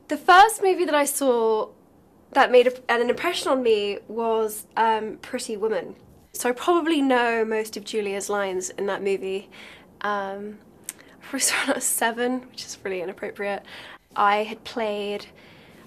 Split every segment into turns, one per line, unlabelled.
The first movie that I saw that made an impression on me was Pretty Woman. So I probably know most of Julia's lines in that movie. I probably saw it when I was 7, which is really inappropriate. I had played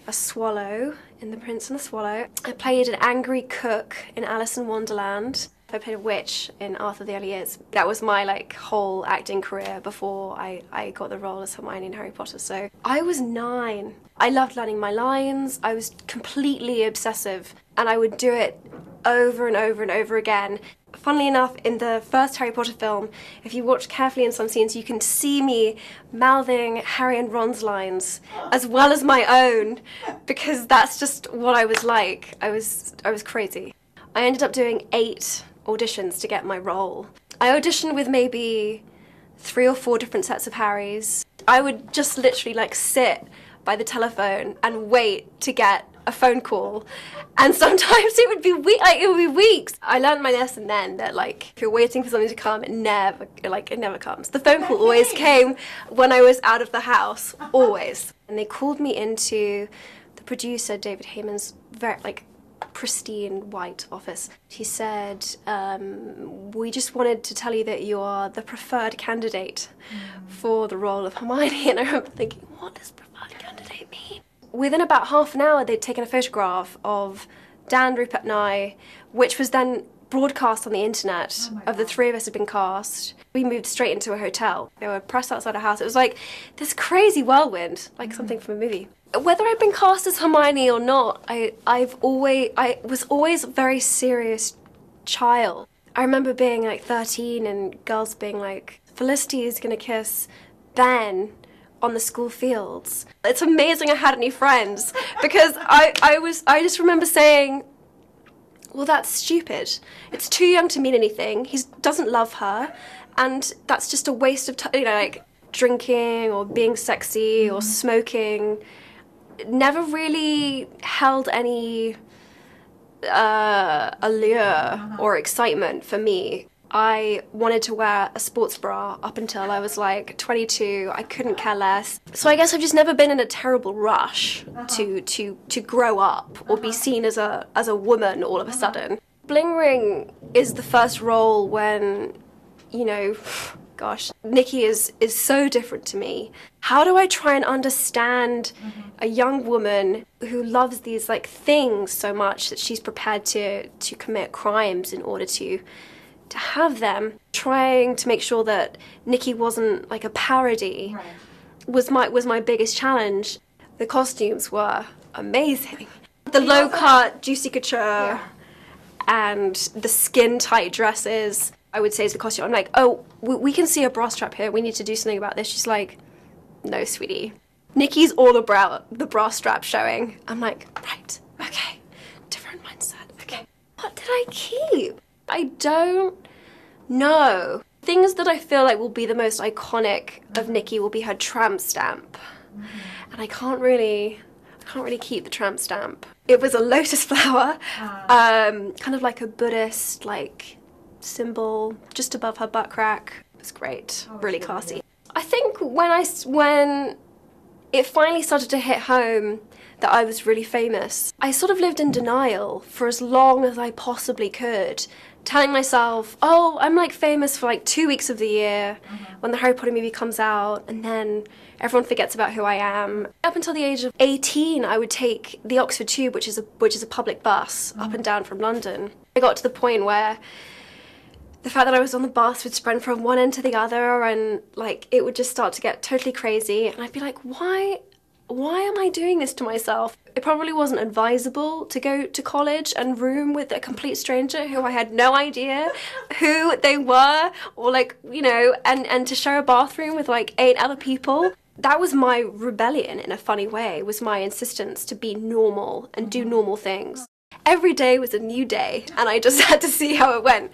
a swallow in The Prince and the Swallow. I played an angry cook in Alice in Wonderland. I played a witch in Arthur the Early Years. That was my whole acting career before I got the role as Hermione in Harry Potter. So I was 9. I loved learning my lines. I was completely obsessive and I would do it over and over and over again. Funnily enough, in the first Harry Potter film, if you watch carefully in some scenes, you can see me mouthing Harry and Ron's lines as well as my own, because that's just what I was like. I was crazy. I ended up doing 8 auditions to get my role. I auditioned with maybe 3 or 4 different sets of Harrys. I would just literally sit by the telephone and wait to get a phone call, and sometimes it would be weeks. I learned my lesson then that if you're waiting for something to come, it never comes. The phone call always came when I was out of the house, always. And they called me into the producer David Heyman's very pristine white office. He said, we just wanted to tell you that you are the preferred candidate for the role of Hermione. And I remember thinking, what does preferred candidate mean? Within about half an hour, they'd taken a photograph of Dan, Rupert and I, which was then broadcast on the internet. Of the 3 of us had been cast. We moved straight into a hotel. There were press outside our house. It was like this crazy whirlwind, like something from a movie. Whether I'd been cast as Hermione or not, I was always a very serious child. I remember being 13 and girls being like, Felicity is gonna kiss Ben on the school fields. It's amazing I had any friends, because I just remember saying, well, that's stupid. It's too young to mean anything. He doesn't love her, and that's just a waste of time. Drinking or being sexy or smoking never really held any allure or excitement for me. I wanted to wear a sports bra up until I was 22. I couldn't care less. So I guess I've just never been in a terrible rush to grow up or be seen as a woman all of a sudden. Bling Ring is the first role when, gosh, Nikki is so different to me. How do I try and understand a young woman who loves these things so much that she's prepared to commit crimes in order to have them? Trying to make sure that Nikki wasn't a parody was my biggest challenge. The costumes were amazing. The low-cut, juicy couture, and the skin-tight dresses, I would say, is the costume. I'm like, oh, we can see a bra strap here. We need to do something about this. She's like, no, sweetie. Nikki's all about the bra strap showing. I'm like, right, okay, different mindset. Okay, what did I keep? I don't know. Things that I feel will be the most iconic of Nikki will be her tramp stamp. And I can't really keep the tramp stamp. It was a lotus flower, kind of like a Buddhist symbol just above her butt crack. It was great, really classy. I think when it finally started to hit home that I was really famous, I sort of lived in denial for as long as I possibly could, telling myself, oh, I'm famous for 2 weeks of the year when the Harry Potter movie comes out, and then everyone forgets about who I am. Up until the age of 18, I would take the Oxford Tube, which is a public bus up and down from London. I got to the point where the fact that I was on the bus would spread from one end to the other, and it would just start to get totally crazy, and I'd be like, why am I doing this to myself? It probably wasn't advisable to go to college and room with a complete stranger who I had no idea who they were, or and to share a bathroom with 8 other people. That was my rebellion in a funny way, was my insistence to be normal and do normal things. Every day was a new day, and I just had to see how it went.